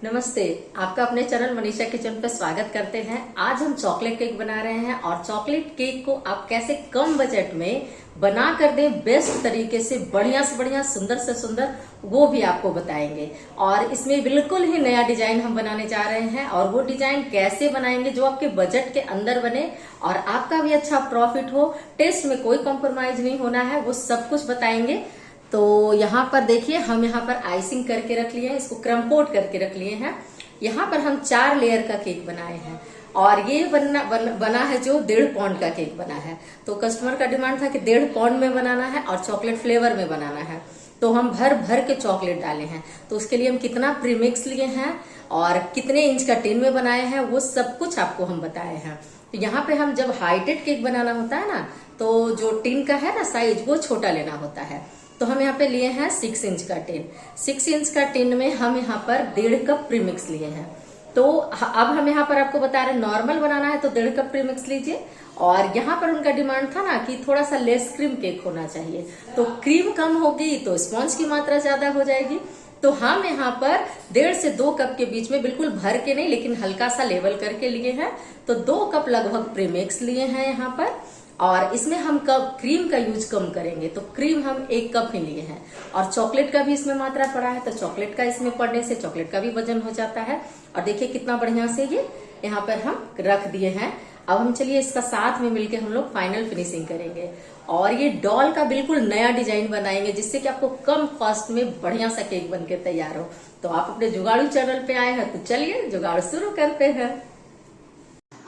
नमस्ते। आपका अपने चैनल मनीषा किचन पे स्वागत करते हैं। आज हम चॉकलेट केक बना रहे हैं और चॉकलेट केक को आप कैसे कम बजट में बना कर दें बेस्ट तरीके से बढ़िया सुंदर से सुंदर, वो भी आपको बताएंगे। और इसमें बिल्कुल ही नया डिजाइन हम बनाने जा रहे हैं और वो डिजाइन कैसे बनाएंगे जो आपके बजट के अंदर बने और आपका भी अच्छा प्रॉफिट हो, टेस्ट में कोई कॉम्प्रोमाइज नहीं होना है, वो सब कुछ बताएंगे। तो यहाँ पर देखिए, हम यहाँ पर आइसिंग करके रख लिए हैं, इसको क्रम कोट करके रख लिए हैं। यहाँ पर हम 4 लेयर का केक बनाए हैं और ये बना है जो 1.5 पाउंड का केक बना है। तो कस्टमर का डिमांड था कि 1.5 पाउंड में बनाना है और चॉकलेट फ्लेवर में बनाना है, तो हम भर भर के चॉकलेट डाले हैं। तो उसके लिए हम कितना प्रीमिक्स लिए हैं और कितने इंच का टिन में बनाए हैं, वो सब कुछ आपको हम बताए हैं। तो यहाँ पे हम जब हाइटेड केक बनाना होता है ना, तो जो टिन का है ना साइज, वो छोटा लेना होता है। तो हम यहाँ पे लिए हैं 6 इंच का टिन। 6 इंच का टिन में हम यहाँ पर 1.5 कप प्रीमिक्स लिए हैं। तो अब हम यहाँ पर आपको बता रहे हैं, नॉर्मल बनाना है तो 1.5 कप प्रीमिक्स लीजिए। और यहाँ पर उनका डिमांड था ना कि थोड़ा सा लेस क्रीम केक होना चाहिए, तो क्रीम कम होगी तो स्पॉन्ज की मात्रा ज्यादा हो जाएगी। तो हम यहाँ पर 1.5 से 2 कप के बीच में, बिल्कुल भर के नहीं लेकिन हल्का सा लेवल करके लिए हैं। तो 2 कप लगभग प्रीमिक्स लिए हैं यहाँ पर। और इसमें हम क्रीम का यूज कम करेंगे, तो क्रीम हम 1 कप ही लिए हैं। और चॉकलेट का भी इसमें मात्रा पड़ा है, तो चॉकलेट का इसमें पड़ने से चॉकलेट का भी वजन हो जाता है। और देखिए कितना बढ़िया से ये यहाँ पर हम रख दिए हैं। अब हम चलिए इसका साथ में मिलके हम लोग फाइनल फिनिशिंग करेंगे और ये डॉल का बिल्कुल नया डिजाइन बनाएंगे, जिससे कि आपको कम कॉस्ट में बढ़िया सा केक बनके तैयार हो। तो आप अपने जुगाड़ू चैनल पे आए हैं, तो चलिए जुगाड़ शुरू करते हैं।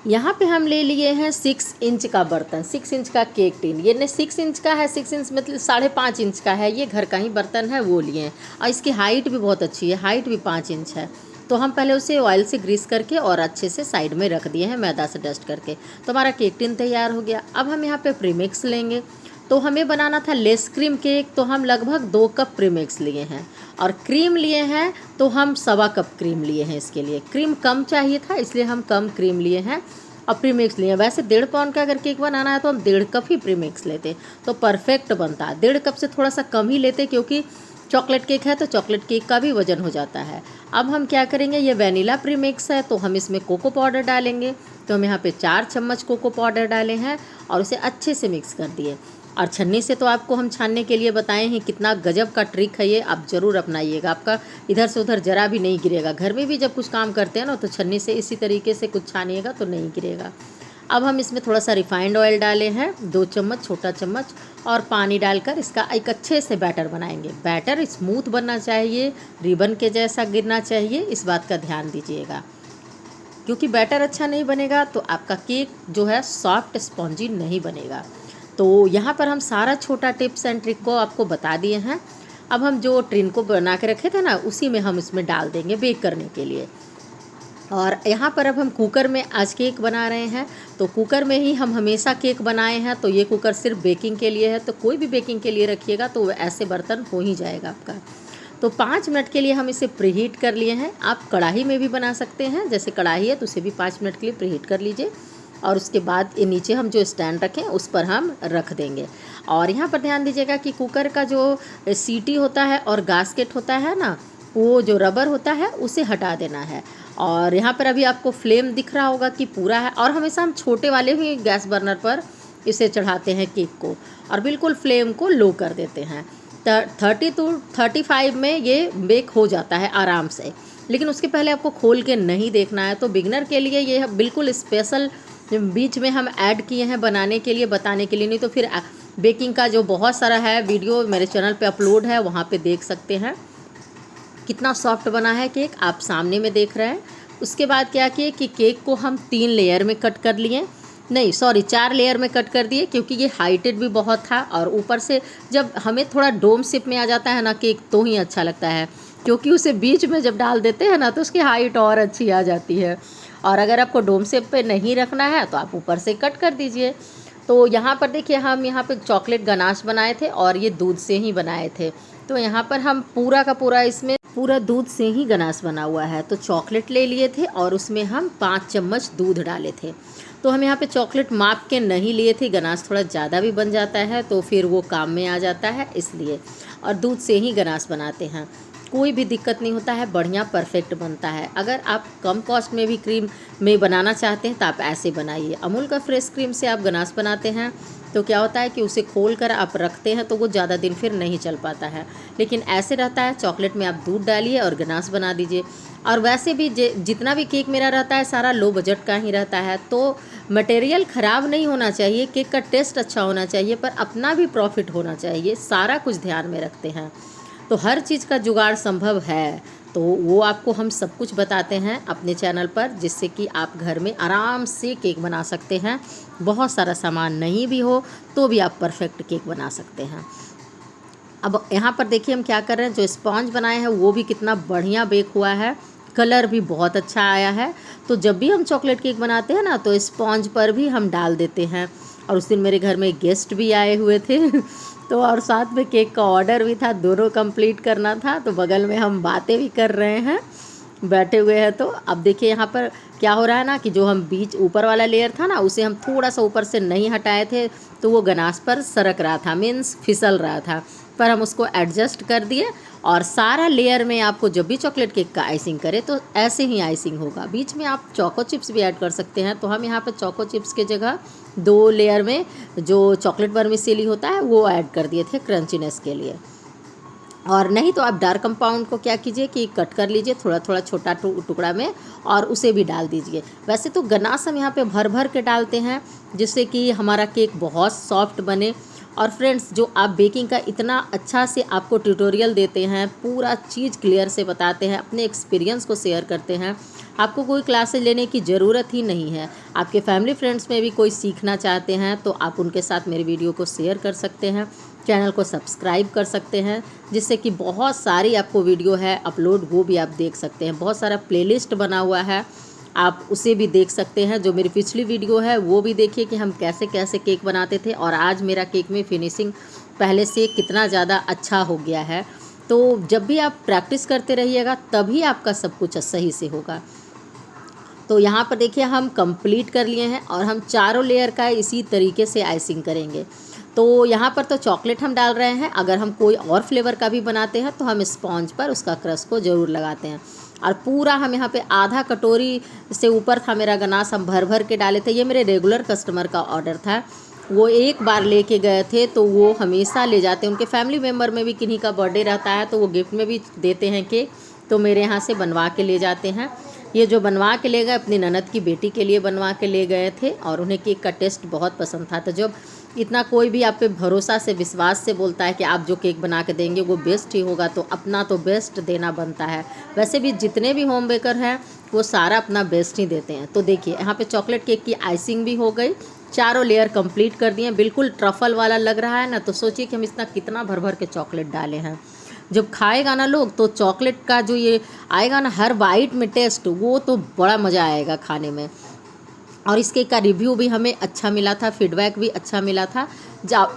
यहाँ पे हम ले लिए हैं 6 इंच का बर्तन, 6 इंच का केक टिन। ये ने 6 इंच का है, 6 इंच मतलब 5.5 इंच का है। ये घर का ही बर्तन है, वो लिए हैं। और इसकी हाइट भी बहुत अच्छी है, हाइट भी 5 इंच है। तो हम पहले उसे ऑयल से ग्रीस करके और अच्छे से साइड में रख दिए हैं, मैदा से डस्ट करके। तो हमारा केक टिन तैयार हो गया। अब हम यहाँ पे प्रीमिक्स लेंगे। तो हमें बनाना था लेस क्रीम केक, तो हम लगभग 2 कप प्रीमिक्स लिए हैं। और क्रीम लिए हैं तो हम 1.25 कप क्रीम लिए हैं। इसके लिए क्रीम कम चाहिए था, इसलिए हम कम क्रीम लिए हैं और प्रीमिक्स लिए हैं। वैसे 1.5 पाउंड का अगर केक बनाना है तो हम 1.5 कप ही प्रीमिक्स लेते तो परफेक्ट बनता। 1.5 कप से थोड़ा सा कम ही लेते, क्योंकि चॉकलेट केक है तो चॉकलेट केक का भी वजन हो जाता है। अब हम क्या करेंगे, ये वैनिला प्रीमिक्स है तो हम इसमें कोको पाउडर डालेंगे। तो हम यहाँ पे 4 चम्मच कोको पाउडर डाले हैं और उसे अच्छे से मिक्स कर दिए। और छन्नी से तो आपको हम छानने के लिए बताए हैं, कितना गजब का ट्रिक है ये, आप ज़रूर अपनाइएगा। आपका इधर से उधर जरा भी नहीं गिरेगा। घर में भी जब कुछ काम करते हैं ना, तो छन्नी से इसी तरीके से कुछ छानिएगा तो नहीं गिरेगा। अब हम इसमें थोड़ा सा रिफाइंड ऑयल डाले हैं, 2 चम्मच, छोटा चम्मच, और पानी डालकर इसका एक अच्छे से बैटर बनाएंगे। बैटर स्मूथ बनना चाहिए, रिबन के जैसा गिरना चाहिए, इस बात का ध्यान दीजिएगा। क्योंकि बैटर अच्छा नहीं बनेगा तो आपका केक जो है सॉफ्ट स्पॉन्जी नहीं बनेगा। तो यहाँ पर हम सारा छोटा टिप्स एंड ट्रिक को आपको बता दिए हैं। अब हम जो टिन को बना के रखे थे ना, उसी में हम इसमें डाल देंगे बेक करने के लिए। और यहाँ पर अब हम कुकर में आज केक बना रहे हैं। तो कुकर में ही हम हमेशा केक बनाए हैं, तो ये कुकर सिर्फ बेकिंग के लिए है। तो कोई भी बेकिंग के लिए रखिएगा तो ऐसे बर्तन हो ही जाएगा आपका। तो 5 मिनट के लिए हम इसे प्रीहीट कर लिए हैं। आप कढ़ाई में भी बना सकते हैं, जैसे कढ़ाई है तो उसे भी 5 मिनट के लिए प्रीहीट कर लीजिए। और उसके बाद ये नीचे हम जो स्टैंड रखें उस पर हम रख देंगे। और यहाँ पर ध्यान दीजिएगा कि कुकर का जो सीटी होता है और गास्केट होता है ना, वो जो रबर होता है उसे हटा देना है। और यहाँ पर अभी आपको फ्लेम दिख रहा होगा कि पूरा है। और हमेशा हम छोटे वाले ही गैस बर्नर पर इसे चढ़ाते हैं केक को, और बिल्कुल फ्लेम को लो कर देते हैं। 30 to 35 में ये बेक हो जाता है आराम से। लेकिन उसके पहले आपको खोल के नहीं देखना है। तो बिगनर के लिए ये बिल्कुल स्पेशल बीच में हम ऐड किए हैं बनाने के लिए, बताने के लिए। नहीं तो फिर बेकिंग का जो बहुत सारा है वीडियो मेरे चैनल पे अपलोड है, वहाँ पे देख सकते हैं कितना सॉफ्ट बना है केक, आप सामने में देख रहे हैं। उसके बाद क्या किए कि केक को हम 3 लेयर में कट कर लिए, नहीं सॉरी 4 लेयर में कट कर दिए, क्योंकि ये हाइटेड भी बहुत था। और ऊपर से जब हमें थोड़ा डोम शेप में आ जाता है ना केक, तो ही अच्छा लगता है, क्योंकि उसे बीच में जब डाल देते हैं ना तो उसकी हाइट और अच्छी आ जाती है। और अगर आपको डोम शेप पे नहीं रखना है तो आप ऊपर से कट कर दीजिए। तो यहाँ पर देखिए, हम यहाँ पे चॉकलेट गनाश बनाए थे और ये दूध से ही बनाए थे। तो यहाँ पर हम पूरा का पूरा, इसमें पूरा दूध से ही गनाश बना हुआ है। तो चॉकलेट ले लिए थे और उसमें हम 5 चम्मच दूध डाले थे। तो हम यहाँ पे चॉकलेट माप के नहीं लिए थे, गनाश थोड़ा ज़्यादा भी बन जाता है तो फिर वो काम में आ जाता है, इसलिए। और दूध से ही गनाश बनाते हैं। कोई भी दिक्कत नहीं होता है, बढ़िया परफेक्ट बनता है। अगर आप कम कॉस्ट में भी क्रीम में बनाना चाहते हैं तो आप ऐसे बनाइए। अमूल का फ्रेश क्रीम से आप गनाश बनाते हैं तो क्या होता है कि उसे खोल कर आप रखते हैं तो वो ज़्यादा दिन फिर नहीं चल पाता है, लेकिन ऐसे रहता है चॉकलेट में आप दूध डालिए और गनाश बना दीजिए। और वैसे भी जितना भी केक मेरा रहता है सारा लो बजट का ही रहता है, तो मटेरियल ख़राब नहीं होना चाहिए, केक का टेस्ट अच्छा होना चाहिए, पर अपना भी प्रॉफिट होना चाहिए, सारा कुछ ध्यान में रखते हैं। तो हर चीज़ का जुगाड़ संभव है, तो वो आपको हम सब कुछ बताते हैं अपने चैनल पर, जिससे कि आप घर में आराम से केक बना सकते हैं। बहुत सारा सामान नहीं भी हो तो भी आप परफेक्ट केक बना सकते हैं। अब यहाँ पर देखिए हम क्या कर रहे हैं, जो स्पॉन्ज बनाए हैं वो भी कितना बढ़िया बेक हुआ है, कलर भी बहुत अच्छा आया है। तो जब भी हम चॉकलेट केक बनाते हैं ना तो स्पॉन्ज पर भी हम डाल देते हैं। और उस दिन मेरे घर में गेस्ट भी आए हुए थे तो और साथ में केक का ऑर्डर भी था, दोनों कंप्लीट करना था। तो बगल में हम बातें भी कर रहे हैं, बैठे हुए हैं। तो अब देखिए यहाँ पर क्या हो रहा है ना कि जो हम बीच ऊपर वाला लेयर था ना उसे हम थोड़ा सा ऊपर से नहीं हटाए थे, तो वो गनाश पर सरक रहा था, मीन्स फिसल रहा था, पर हम उसको एडजस्ट कर दिए। और सारा लेयर में आपको जब भी चॉकलेट केक का आइसिंग करें तो ऐसे ही आइसिंग होगा। बीच में आप चोको चिप्स भी ऐड कर सकते हैं, तो हम यहाँ पर चोको चिप्स के जगह 2 लेयर में जो चॉकलेट वर्मिसेली होता है वो ऐड कर दिए थे क्रंचीनेस के लिए। और नहीं तो आप डार्क कंपाउंड को क्या कीजिए कि कट कर लीजिए थोड़ा थोड़ा छोटा टुकड़ा में और उसे भी डाल दीजिए। वैसे तो गनाश हम यहाँ पे भर भर के डालते हैं जिससे कि हमारा केक बहुत सॉफ्ट बने। और फ्रेंड्स, जो आप बेकिंग का इतना अच्छा से आपको ट्यूटोरियल देते हैं, पूरा चीज़ क्लियर से बताते हैं, अपने एक्सपीरियंस को शेयर करते हैं, आपको कोई क्लासेस लेने की ज़रूरत ही नहीं है। आपके फैमिली फ्रेंड्स में भी कोई सीखना चाहते हैं तो आप उनके साथ मेरे वीडियो को शेयर कर सकते हैं, चैनल को सब्सक्राइब कर सकते हैं, जिससे कि बहुत सारी आपको वीडियो है अपलोड, वो भी आप देख सकते हैं। बहुत सारा प्लेलिस्ट बना हुआ है, आप उसे भी देख सकते हैं। जो मेरी पिछली वीडियो है वो भी देखिए कि हम कैसे कैसे केक बनाते थे और आज मेरा केक में फिनिशिंग पहले से कितना ज़्यादा अच्छा हो गया है। तो जब भी आप प्रैक्टिस करते रहिएगा तभी आपका सब कुछ सही से होगा। तो यहाँ पर देखिए हम कंप्लीट कर लिए हैं और हम चारों लेयर का इसी तरीके से आइसिंग करेंगे। तो यहाँ पर तो चॉकलेट हम डाल रहे हैं, अगर हम कोई और फ्लेवर का भी बनाते हैं तो हम स्पॉन्ज पर उसका क्रस्ट को ज़रूर लगाते हैं। और पूरा हम यहाँ पे आधा कटोरी से ऊपर था मेरा गनाश, हम भर भर के डाले थे। ये मेरे रेगुलर कस्टमर का ऑर्डर था, वो एक बार लेके गए थे तो वो हमेशा ले जाते हैं। उनके फैमिली मेम्बर में भी किन्हीं का बर्थडे रहता है तो वो गिफ्ट में भी देते हैं केक, तो मेरे यहाँ से बनवा के ले जाते हैं। ये जो बनवा के ले गए अपनी ननद की बेटी के लिए बनवा के ले गए थे और उन्हें केक का टेस्ट बहुत पसंद था। तो जब इतना कोई भी आप पे भरोसा से विश्वास से बोलता है कि आप जो केक बना के देंगे वो बेस्ट ही होगा, तो अपना तो बेस्ट देना बनता है। वैसे भी जितने भी होम बेकर हैं वो सारा अपना बेस्ट ही देते हैं। तो देखिए यहाँ पे चॉकलेट केक की आइसिंग भी हो गई, चारों लेयर कंप्लीट कर दिए, बिल्कुल ट्रफल वाला लग रहा है ना। तो सोचिए कि हम इतना कितना भर भर के चॉकलेट डाले हैं। जब खाएगा ना लोग तो चॉकलेट का जो ये आएगा ना हर बाइट में टेस्ट, वो तो बड़ा मज़ा आएगा खाने में। और इसके का रिव्यू भी हमें अच्छा मिला था, फीडबैक भी अच्छा मिला था।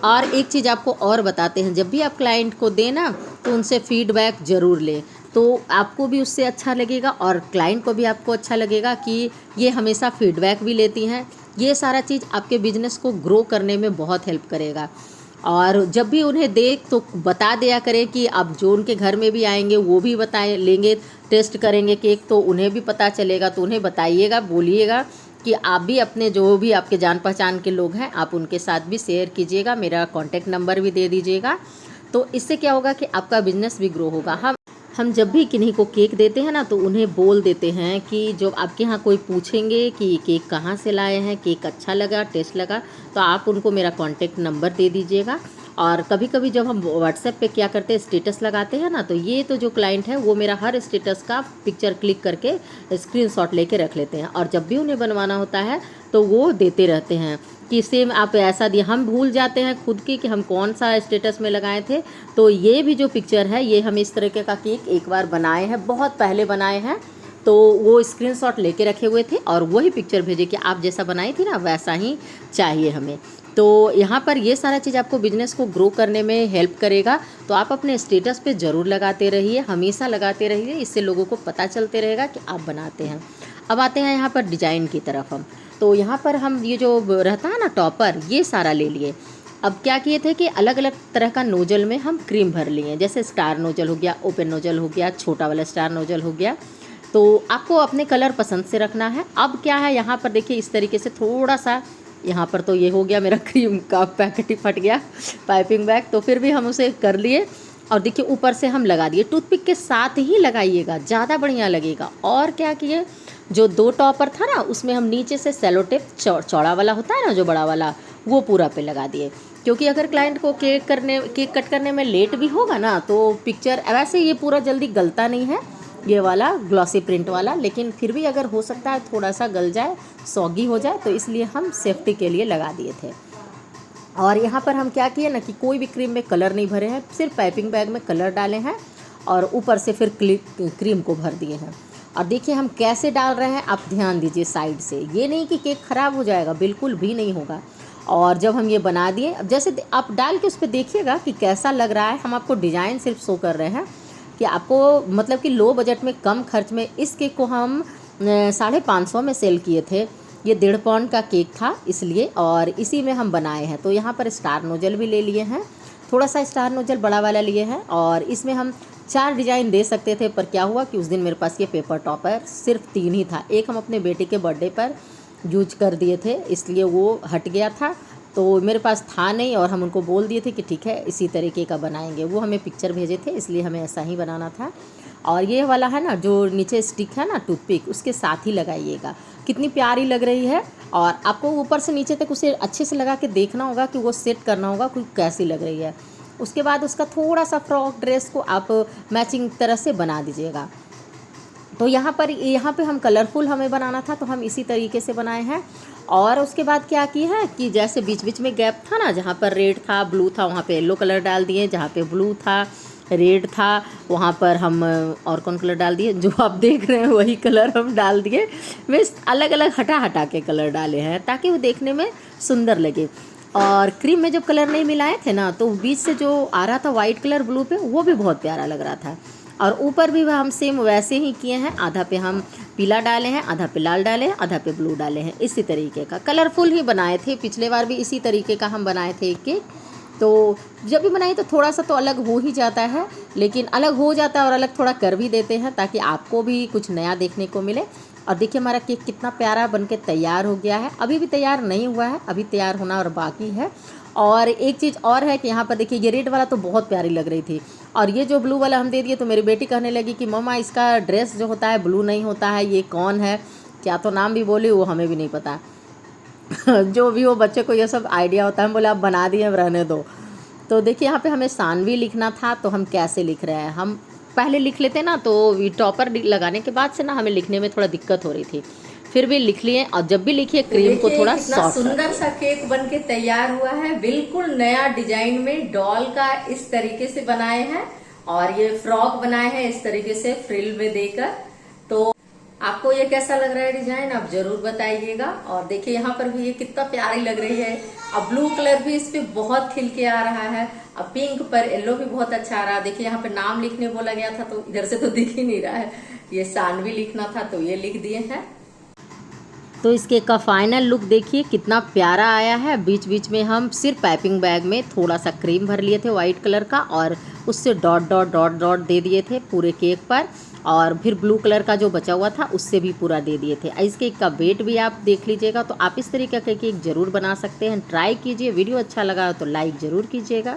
और एक चीज़ आपको और बताते हैं, जब भी आप क्लाइंट को देना तो उनसे फीडबैक ज़रूर लें, तो आपको भी उससे अच्छा लगेगा और क्लाइंट को भी आपको अच्छा लगेगा कि ये हमेशा फीडबैक भी लेती हैं। ये सारा चीज़ आपके बिजनेस को ग्रो करने में बहुत हेल्प करेगा। और जब भी उन्हें देख तो बता दिया करें कि आप जो उनके घर में भी आएंगे वो भी बताए लेंगे, टेस्ट करेंगे केक, तो उन्हें भी पता चलेगा। तो उन्हें बताइएगा, बोलिएगा कि आप भी अपने जो भी आपके जान पहचान के लोग हैं आप उनके साथ भी शेयर कीजिएगा, मेरा कॉन्टैक्ट नंबर भी दे दीजिएगा। तो इससे क्या होगा कि आपका बिजनेस भी ग्रो होगा। हम जब भी किन्हीं को केक देते हैं ना तो उन्हें बोल देते हैं कि जो आपके यहाँ कोई पूछेंगे कि केक कहाँ से लाए हैं, केक अच्छा लगा, टेस्ट लगा, तो आप उनको मेरा कॉन्टैक्ट नंबर दे दीजिएगा। और कभी कभी जब हम व्हाट्सएप पे क्या करते हैं, स्टेटस लगाते हैं ना, तो ये तो जो क्लाइंट है वो मेरा हर स्टेटस का पिक्चर क्लिक करके स्क्रीनशॉट लेके रख लेते हैं और जब भी उन्हें बनवाना होता है तो वो देते रहते हैं कि सेम आप ऐसा दिए। हम भूल जाते हैं खुद की कि हम कौन सा स्टेटस में लगाए थे। तो ये भी जो पिक्चर है, ये हम इस तरीके का केक एक बार बनाए हैं, बहुत पहले बनाए हैं, तो वो स्क्रीनशॉट लेके रखे हुए थे और वही पिक्चर भेजे कि आप जैसा बनाई थी ना वैसा ही चाहिए हमें। तो यहाँ पर ये सारा चीज़ आपको बिजनेस को ग्रो करने में हेल्प करेगा। तो आप अपने स्टेटस पे ज़रूर लगाते रहिए, हमेशा लगाते रहिए, इससे लोगों को पता चलते रहेगा कि आप बनाते हैं। अब आते हैं यहाँ पर डिजाइन की तरफ हम। तो यहाँ पर हम ये जो रहता है ना टॉपर, ये सारा ले लिए। अब क्या किए थे कि अलग अलग तरह का नोजल में हम क्रीम भर लिए, जैसे स्टार नोजल हो गया, ओपन नोजल हो गया, छोटा वाला स्टार नोजल हो गया। तो आपको अपने कलर पसंद से रखना है। अब क्या है, यहाँ पर देखिए इस तरीके से थोड़ा सा, यहाँ पर तो ये हो गया मेरा क्रीम का पैकेट ही फट गया, पाइपिंग बैग, तो फिर भी हम उसे कर लिए। और देखिए ऊपर से हम लगा दिए, टूथपिक के साथ ही लगाइएगा, ज़्यादा बढ़िया लगेगा। और क्या किए, जो 2 टॉपर था ना, उसमें हम नीचे से सेलो टेप चौड़ा वाला होता है ना, जो बड़ा वाला, वो पूरा पे लगा दिए। क्योंकि अगर क्लाइंट को केक कट करने में लेट भी होगा ना, तो पिक्चर, वैसे ये पूरा जल्दी गलता नहीं है ये वाला ग्लॉसी प्रिंट वाला, लेकिन फिर भी अगर हो सकता है थोड़ा सा गल जाए, सॉगी हो जाए, तो इसलिए हम सेफ्टी के लिए लगा दिए थे। और यहाँ पर हम क्या किए ना कि कोई भी क्रीम में कलर नहीं भरे हैं, सिर्फ पाइपिंग बैग में कलर डाले हैं और ऊपर से फिर क्रीम को भर दिए हैं। और देखिए हम कैसे डाल रहे हैं, आप ध्यान दीजिए साइड से, ये नहीं कि केक ख़राब हो जाएगा, बिल्कुल भी नहीं होगा। और जब हम ये बना दिए, अब जैसे आप डाल के उस पर देखिएगा कि कैसा लग रहा है। हम आपको डिज़ाइन सिर्फ शो कर रहे हैं कि आपको मतलब कि लो बजट में, कम खर्च में, इस केक को हम 550 में सेल किए थे। ये 1.5 पाउंड का केक था इसलिए, और इसी में हम बनाए हैं। तो यहाँ पर स्टार नोजल भी ले लिए हैं, थोड़ा सा स्टार नोजल बड़ा वाला लिए हैं, और इसमें हम 4 डिज़ाइन दे सकते थे, पर क्या हुआ कि उस दिन मेरे पास ये पेपर टॉपर सिर्फ 3 ही था। एक हम अपने बेटे के बर्थडे पर यूज कर दिए थे, इसलिए वो हट गया था, तो मेरे पास था नहीं, और हम उनको बोल दिए थे कि ठीक है इसी तरीके का बनाएंगे। वो हमें पिक्चर भेजे थे, इसलिए हमें ऐसा ही बनाना था। और ये वाला है ना, जो नीचे स्टिक है ना टूथपिक, उसके साथ ही लगाइएगा। कितनी प्यारी लग रही है। और आपको ऊपर से नीचे तक उसे अच्छे से लगा के देखना होगा कि वो सेट करना होगा कि कैसी लग रही है। उसके बाद उसका थोड़ा सा फ्रॉक ड्रेस को आप मैचिंग तरह से बना दीजिएगा। तो यहाँ पे हम कलरफुल हमें बनाना था, तो हम इसी तरीके से बनाए हैं। और उसके बाद क्या किया है कि जैसे बीच बीच में गैप था ना, जहाँ पर रेड था, ब्लू था, वहाँ पे येलो कलर डाल दिए, जहाँ पे ब्लू था, रेड था, वहाँ पर हम और कौन कलर डाल दिए, जो आप देख रहे हैं वही कलर हम डाल दिए। वे अलग अलग हटा के कलर डाले हैं ताकि वो देखने में सुंदर लगे। और क्रीम में जब कलर नहीं मिलाए थे ना, तो बीच से जो आ रहा था वाइट कलर ब्लू पे, वो भी बहुत प्यारा लग रहा था। और ऊपर भी हम सेम वैसे ही किए हैं, आधा पे हम पीला डाले हैं, आधा पे लाल डाले हैं, आधा पे ब्लू डाले हैं। इसी तरीके का कलरफुल ही बनाए थे, पिछले बार भी इसी तरीके का हम बनाए थे एक केक। तो जब भी बनाए तो थोड़ा सा तो अलग हो ही जाता है, लेकिन अलग हो जाता है और अलग थोड़ा कर भी देते हैं ताकि आपको भी कुछ नया देखने को मिले। और देखिए हमारा केक कितना प्यारा बनके तैयार हो गया है। अभी भी तैयार नहीं हुआ है, अभी तैयार होना और बाकी है। और एक चीज़ और है कि यहाँ पर देखिए ये रेड वाला तो बहुत प्यारी लग रही थी, और ये जो ब्लू वाला हम दे दिए, तो मेरी बेटी कहने लगी कि मम्मा इसका ड्रेस जो होता है ब्लू नहीं होता है, ये कौन है, क्या तो नाम भी बोली, वो हमें भी नहीं पता। जो भी हो, बच्चे को ये सब आइडिया होता है। हम बोले आप बना दिए, अब रहने दो। तो देखिए यहाँ पे हमें सानवी लिखना था, तो हम कैसे लिख रहे हैं, हम पहले लिख लेते ना, तो टॉपर लगाने के बाद से ना हमें लिखने में थोड़ा दिक्कत हो रही थी, फिर भी लिख लिए। और जब भी लिखिए क्रीम को थोड़ा सॉफ्ट। सुंदर सा केक बन के तैयार हुआ है, बिल्कुल नया डिजाइन में डॉल का इस तरीके से बनाए हैं, और ये फ्रॉक बनाए हैं इस तरीके से फ्रिल में देकर। तो आपको ये कैसा लग रहा है डिजाइन, आप जरूर बताइएगा। और देखिए यहाँ पर भी ये कितना प्यारी लग रही है। अब ब्लू कलर भी इस पे बहुत खिल के आ रहा है, अब पिंक पर येलो भी बहुत अच्छा आ रहा है। देखिए यहाँ पे नाम लिखने बोला गया था, तो इधर से तो दिख ही नहीं रहा है, ये सानवी लिखना था तो ये लिख दिए हैं। तो इस केक का फाइनल लुक देखिए कितना प्यारा आया है। बीच बीच में हम सिर्फ पाइपिंग बैग में थोड़ा सा क्रीम भर लिए थे वाइट कलर का, और उससे डॉट डॉट डॉट डॉट दे दिए थे पूरे केक पर, और फिर ब्लू कलर का जो बचा हुआ था उससे भी पूरा दे दिए थे। इस केक का वेट भी आप देख लीजिएगा। तो आप इस तरीके का केक जरूर बना सकते हैं, ट्राई कीजिए। वीडियो अच्छा लगा तो लाइक ज़रूर कीजिएगा।